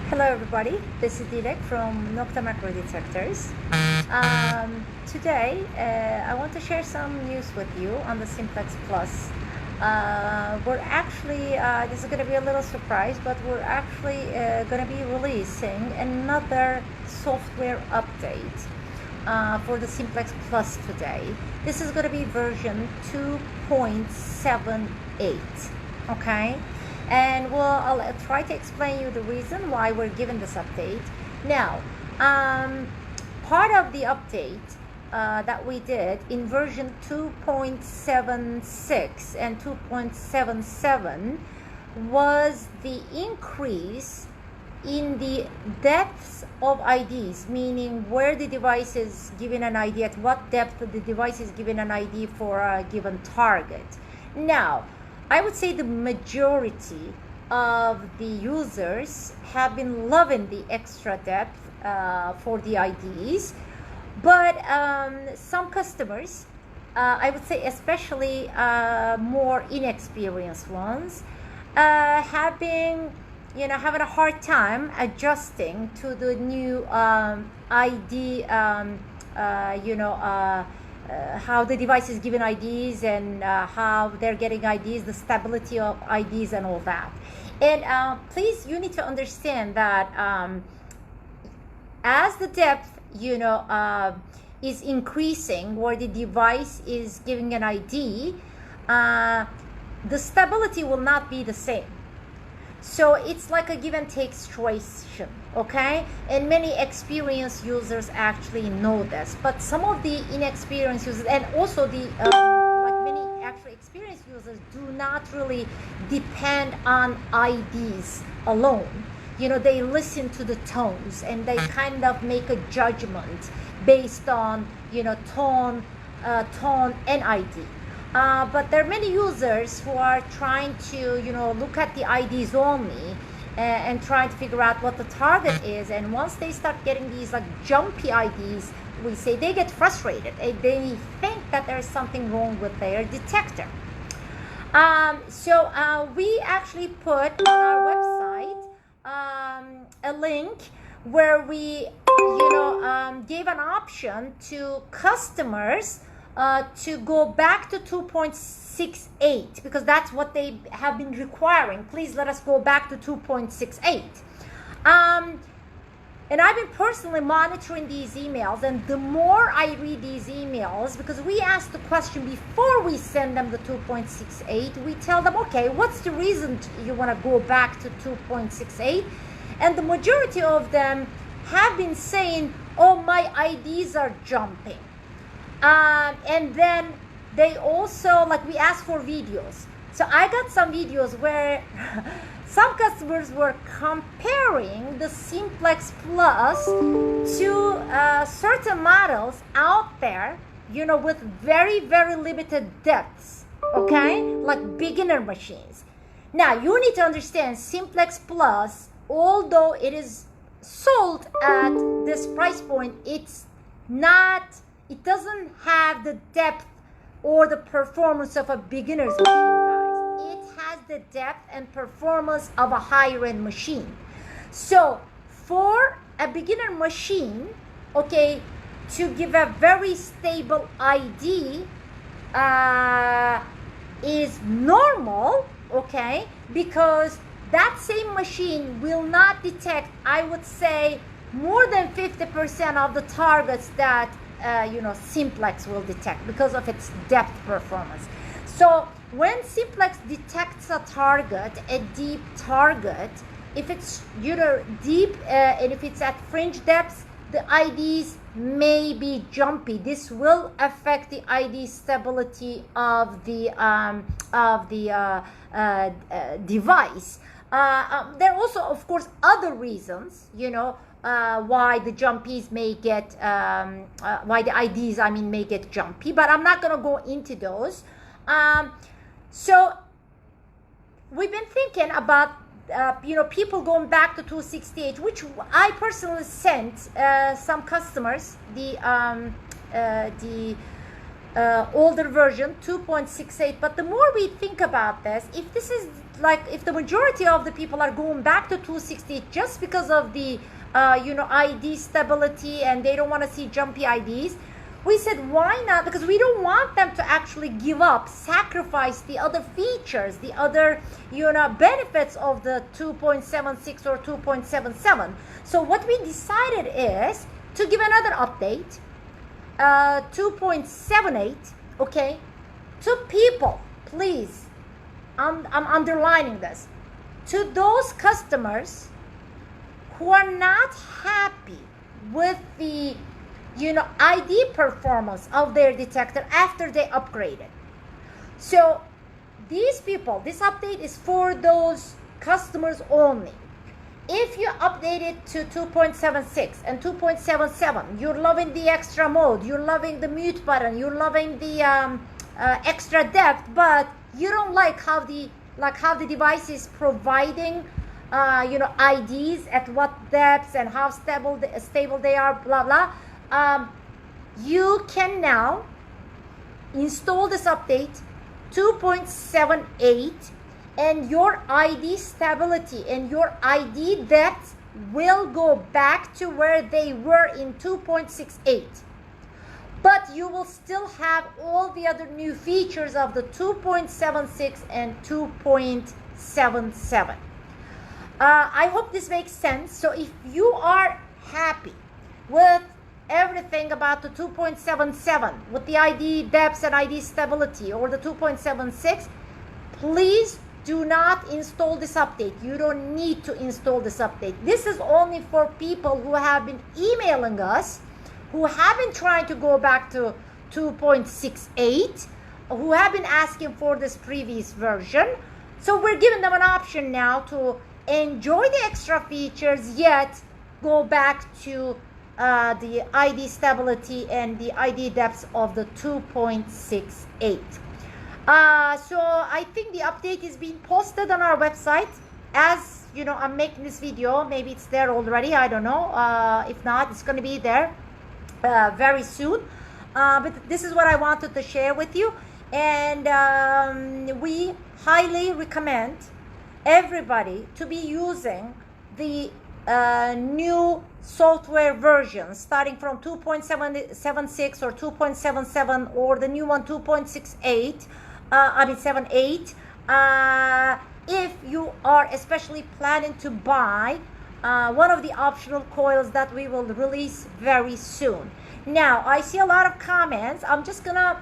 Hello everybody, this is Dilek from Nokta Macro Detectors. Today I want to share some news with you on the Simplex Plus. We're actually, this is going to be a little surprise, but we're actually going to be releasing another software update for the Simplex Plus today. This is going to be version 2.78, okay? And I'll try to explain you the reason why we're given this update. Now, part of the update that we did in version 2.76 and 2.77 was the increase in the depths of IDs, meaning where the device is given an ID, at what depth the device is given an ID for a given target. Now, I would say the majority of the users have been loving the extra depth for the IDs, but some customers, I would say especially more inexperienced ones, have been having a hard time adjusting to the new ID, how the device is given IDs and how they're getting IDs, the stability of IDs and all that. And please, you need to understand that as the depth, is increasing where the device is giving an ID, the stability will not be the same. So it's like a give and take situation, okay? And many experienced users actually know this, but some of the inexperienced users and also the like many actually experienced users do not really depend on IDs alone. They listen to the tones and they kind of make a judgment based on tone and ID. But there are many users who are trying to, look at the IDs only and trying to figure out what the target is. And once they start getting these like jumpy IDs, we say they get frustrated. They think that there's something wrong with their detector. So we actually put on our website a link where we, gave an option to customers to go back to 2.68 because that's what they have been requiring. Please let us go back to 2.68. And I've been personally monitoring these emails, and the more I read these emails, because we ask the question before we send them the 2.68, we tell them, okay, what's the reason you want to go back to 2.68? And the majority of them have been saying, oh, my IDs are jumping. And then they also, we asked for videos. So I got some videos where some customers were comparing the Simplex Plus to certain models out there, with very, very limited depths, okay? Like beginner machines. Now, you need to understand Simplex Plus, although it is sold at this price point, it doesn't have the depth or the performance of a beginner's machine, guys. It has the depth and performance of a higher end machine. So for a beginner machine, okay, to give a very stable ID is normal, okay, because that same machine will not detect, I would say, more than 50% of the targets that Simplex will detect because of its depth performance. So when Simplex detects a target, a deep target, if it's deep and if it's at fringe depths, the IDs may be jumpy. This will affect the ID stability of the device. There are also, of course, other reasons, why the jumpies may get, why the IDs, may get jumpy, but I'm not going to go into those. So we've been thinking about, people going back to 268, which I personally sent some customers the older version 2.68. But the more we think about this, if this is like, if the majority of the people are going back to 268 just because of the ID stability and they don't want to see jumpy IDs, we said why not, because we don't want them to actually give up, sacrifice the other features, the other benefits of the 2.76 or 2.77. So what we decided is to give another update, 2.78, okay, to people. Please, I'm underlining this, to those customers who are not happy with the ID performance of their detector after they upgraded. So these people, this update is for those customers only. If you update it to 2.76 and 2.77, you're loving the extra mode, you're loving the mute button, you're loving the extra depth, but you don't like how the device is providing IDs at what depths and how stable they are, blah blah. You can now install this update 2.78, and your ID stability and your ID depth will go back to where they were in 2.68. But you will still have all the other new features of the 2.76 and 2.77. I hope this makes sense. So if you are happy with everything about the 2.77, with the ID depths and ID stability, or the 2.76, please do not install this update. You don't need to install this update. This is only for people who have been emailing us, who have been trying to go back to 2.68, who have been asking for this previous version. So we're giving them an option now to enjoy the extra features, yet go back to the ID stability and the ID depths of the 2.68. So I think the update is being posted on our website. As you know, I'm making this video. Maybe it's there already. I don't know. If not, it's going to be there very soon. But this is what I wanted to share with you. And we highly recommend everybody to be using the new software versions starting from 2.76 or 2.77 or the new one 2.68, 78. If you are especially planning to buy one of the optional coils that we will release very soon. Now, I see a lot of comments. I'm just gonna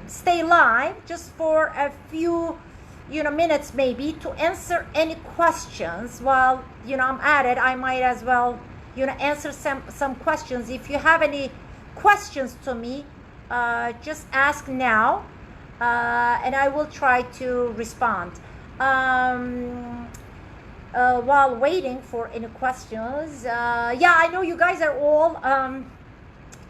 stay live just for a few minutes maybe to answer any questions. While I'm at it, I might as well answer some questions. If you have any questions to me, just ask now, and I will try to respond. While waiting for any questions, yeah, I know you guys are all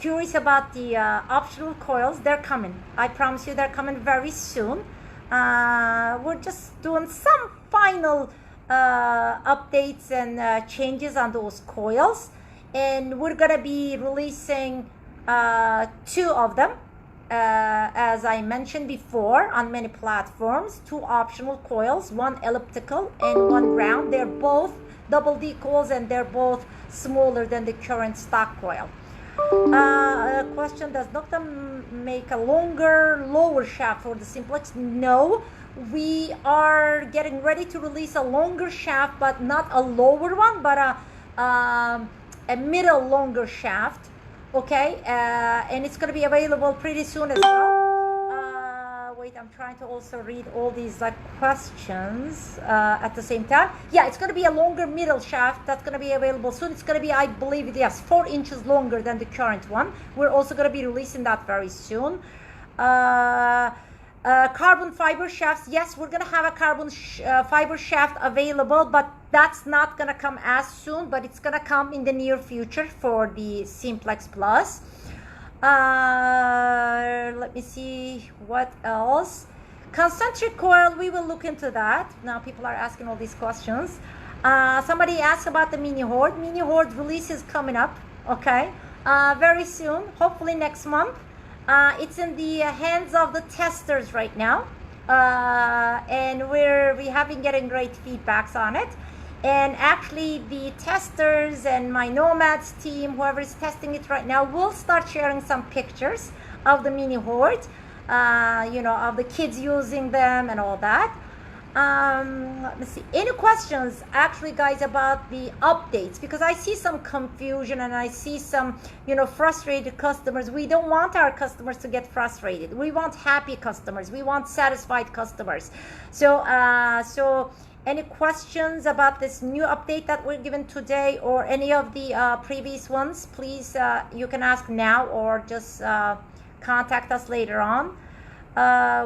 curious about the optional coils. They're coming. I promise you, they're coming very soon. We're just doing some final updates and changes on those coils, and we're gonna be releasing 2 of them, as I mentioned before, on many platforms. 2 optional coils, one elliptical and one round. They're both double D coils, and they're both smaller than the current stock coil. Question: does Nokta make a lower shaft for the Simplex? No, we are getting ready to release a longer shaft, but not a lower one, but a middle longer shaft. Okay, and it's going to be available pretty soon as well. Wait, I'm trying to also read all these questions at the same time. Yeah, it's going to be a longer middle shaft that's going to be available soon. It's going to be, I believe, yes, 4 inches longer than the current one. We're also going to be releasing that very soon. Carbon fiber shafts, yes, we're going to have a carbon fiber shaft available, but that's not going to come as soon, but it's going to come in the near future for the Simplex Plus. Let me see what else. Concentric coil, we will look into that. Now people are asking all these questions. Somebody asked about the mini hoard. Mini hoard release is coming up, okay, very soon, hopefully next month. It's in the hands of the testers right now, and we have been getting great feedbacks on it. And actually, the testers and my Nomads team, whoever is testing it right now, will start sharing some pictures of the mini hoard, of the kids using them and all that. Let me see. Any questions, actually, guys, about the updates? Because I see some confusion and I see some, frustrated customers. We don't want our customers to get frustrated. We want happy customers. We want satisfied customers. So, any questions about this new update that we're given today or any of the previous ones? Please, you can ask now or just contact us later on.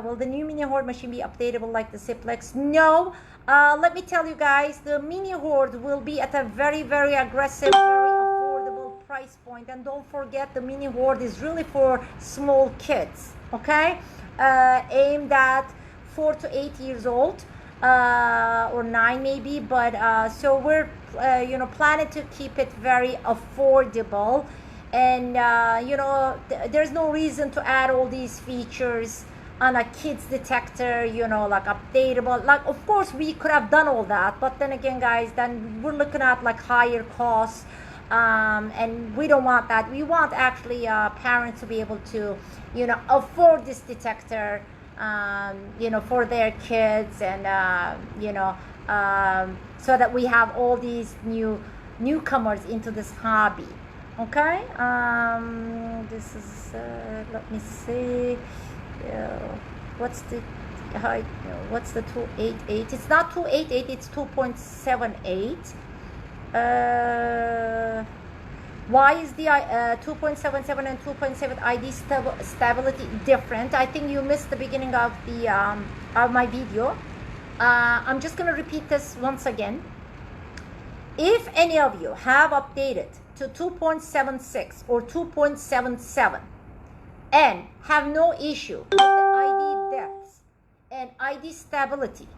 Will the new mini hoard machine be updatable like the Simplex? No. Let me tell you guys, the mini hoard will be at a very, very aggressive, very affordable price point. And don't forget, the mini hoard is really for small kids, okay? Aimed at 4 to 8 years old. Or 9 maybe, but so we're planning to keep it very affordable, and there's no reason to add all these features on a kids detector, like updatable. Like, of course we could have done all that, but then again, guys, then we're looking at like higher costs, and we don't want that. We want actually parents to be able to afford this detector, for their kids, and so that we have all these newcomers into this hobby. Okay, this is let me see, what's the height? What's the 288? It's not 288, it's 2.78. Why is the 2.77 and 2.7 ID stability different? I think you missed the beginning of the of my video. I'm just going to repeat this once again. If any of you have updated to 2.76 or 2.77 and have no issue with the ID depths and ID stability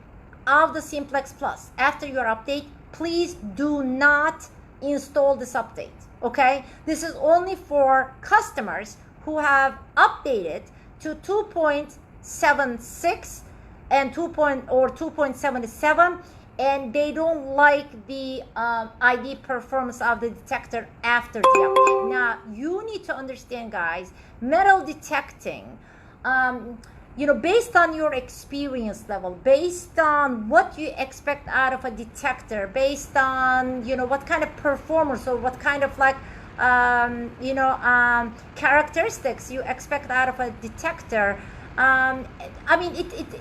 of the Simplex Plus after your update, please do not install this update. Okay, this is only for customers who have updated to 2.76 and 2.77, and they don't like the ID performance of the detector after the update. Now, you need to understand, guys, metal detecting, based on your experience level, based on what you expect out of a detector, based on, what kind of performance or what kind of characteristics you expect out of a detector.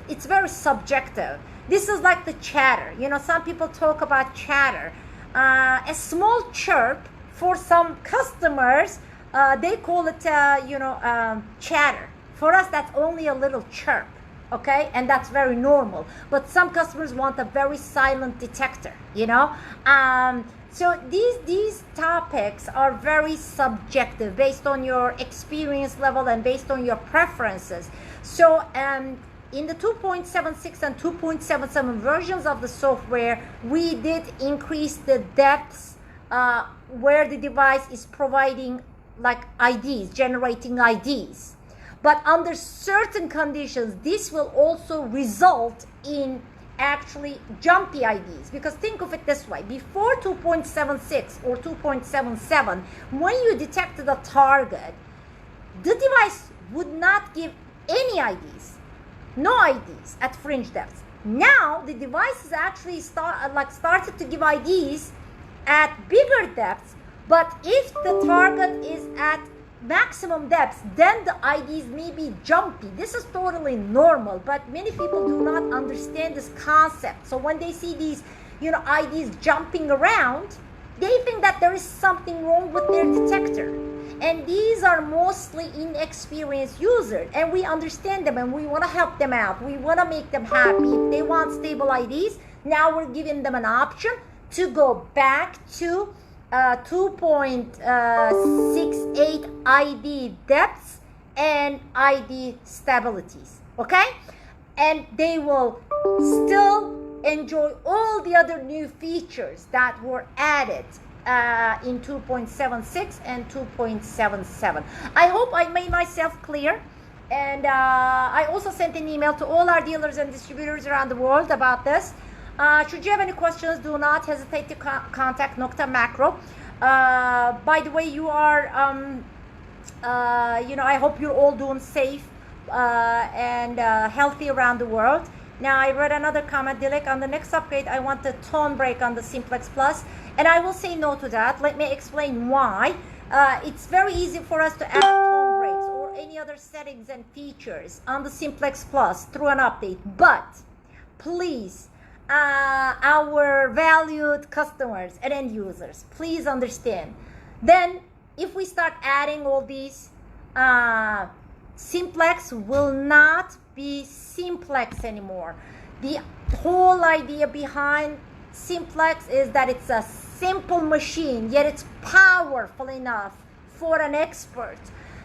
It's very subjective. This is like the chatter. Some people talk about chatter. A small chirp for some customers, they call it, chatter. For us, that's only a little chirp, okay? And that's very normal. But some customers want a very silent detector, So these topics are very subjective based on your experience level and based on your preferences. So in the 2.76 and 2.77 versions of the software, we did increase the depths where the device is providing like IDs, generating IDs. But under certain conditions, this will also result in actually jumpy IDs. Because think of it this way, before 2.76 or 2.77, when you detected a target, the device would not give any IDs, no IDs at fringe depths. Now the device is actually started to give IDs at bigger depths, but if the target is at maximum depths, then the IDs may be jumpy. This is totally normal, but many people do not understand this concept. So when they see these, IDs jumping around, they think that there is something wrong with their detector. And these are mostly inexperienced users, and we understand them and we want to help them out. We want to make them happy. If they want stable IDs, now we're giving them an option to go back to 2.68 ID depths and ID stabilities, okay? And they will still enjoy all the other new features that were added in 2.76 and 2.77. I hope I made myself clear. And I also sent an email to all our dealers and distributors around the world about this. Should you have any questions, do not hesitate to contact Nokta Macro. By the way, you are, I hope you're all doing safe and healthy around the world. Now, I read another comment, Dilek, on the next upgrade, I want the tone brake on the Simplex Plus, and I will say no to that. Let me explain why. It's very easy for us to add tone brakes or any other settings and features on the Simplex Plus through an update, but please, our valued customers and end users, please understand. Then, if we start adding all these, Simplex will not be Simplex anymore. The whole idea behind Simplex is that it's a simple machine, yet it's powerful enough for an expert.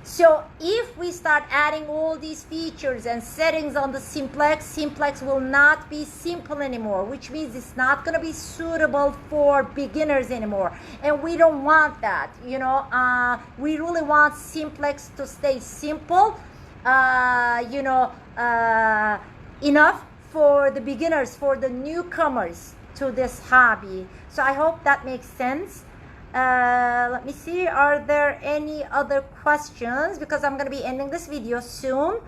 So if we start adding all these features and settings on the Simplex, Simplex will not be simple anymore, which means it's not going to be suitable for beginners anymore. And we don't want that, we really want Simplex to stay simple, enough for the beginners, for the newcomers to this hobby. So I hope that makes sense. Let me see, are there any other questions, because I'm going to be ending this video soon.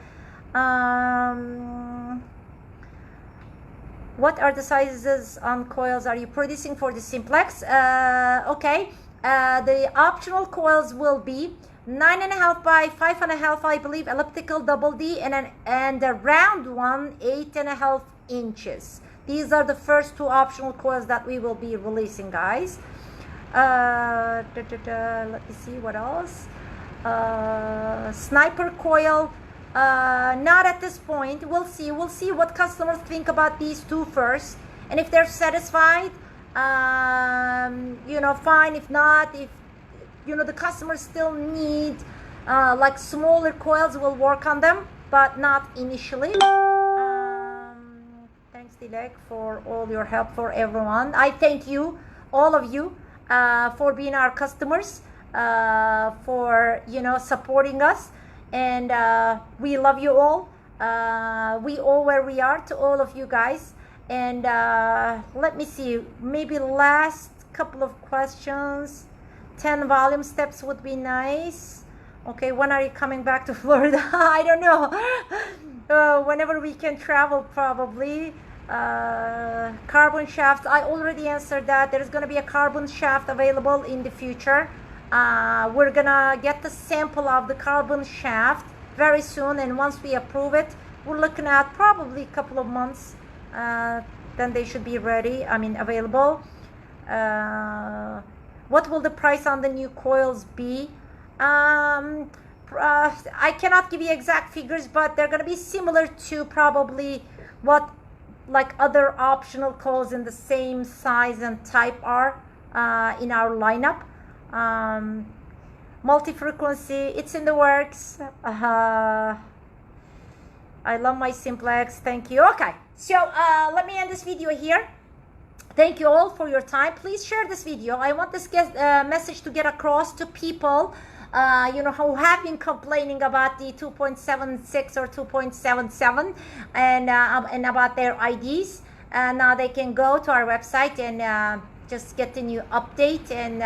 What are the sizes on coils are you producing for the Simplex? Okay, the optional coils will be 9.5 by 5.5, I believe, elliptical double D, and the round one 8.5 inches. These are the first two optional coils that we will be releasing, guys. Let me see what else. Sniper coil, not at this point. We'll see what customers think about these two first, and if they're satisfied, fine. If not, if the customers still need like smaller coils, we'll work on them, but not initially. Thanks, Dilek, for all your help for everyone. I thank you, all of you, for being our customers, for supporting us, and we love you all. We all where we are to all of you guys. And let me see, maybe last couple of questions. 10 volume steps would be nice. Okay, when are you coming back to Florida? I don't know. Whenever we can travel, probably. Carbon shaft, I already answered that. There's going to be a carbon shaft available in the future. We're gonna get the sample of the carbon shaft very soon, and once we approve it, we're looking at probably a couple of months, then they should be ready, available. What will the price on the new coils be? I cannot give you exact figures, but they're gonna be similar to probably what like other optional coils in the same size and type are in our lineup. Multi-frequency, it's in the works. I love my Simplex. Thank you. Okay, so let me end this video here. Thank you all for your time. Please share this video. I want this message to get across to people who have been complaining about the 2.76 or 2.77 and about their IDs. Now they can go to our website and just get the new update and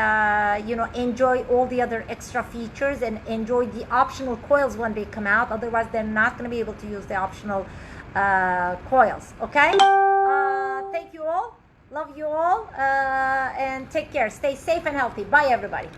enjoy all the other extra features and enjoy the optional coils when they come out. Otherwise, they're not going to be able to use the optional coils. Okay? Thank you all. Love you all. And take care. Stay safe and healthy. Bye, everybody.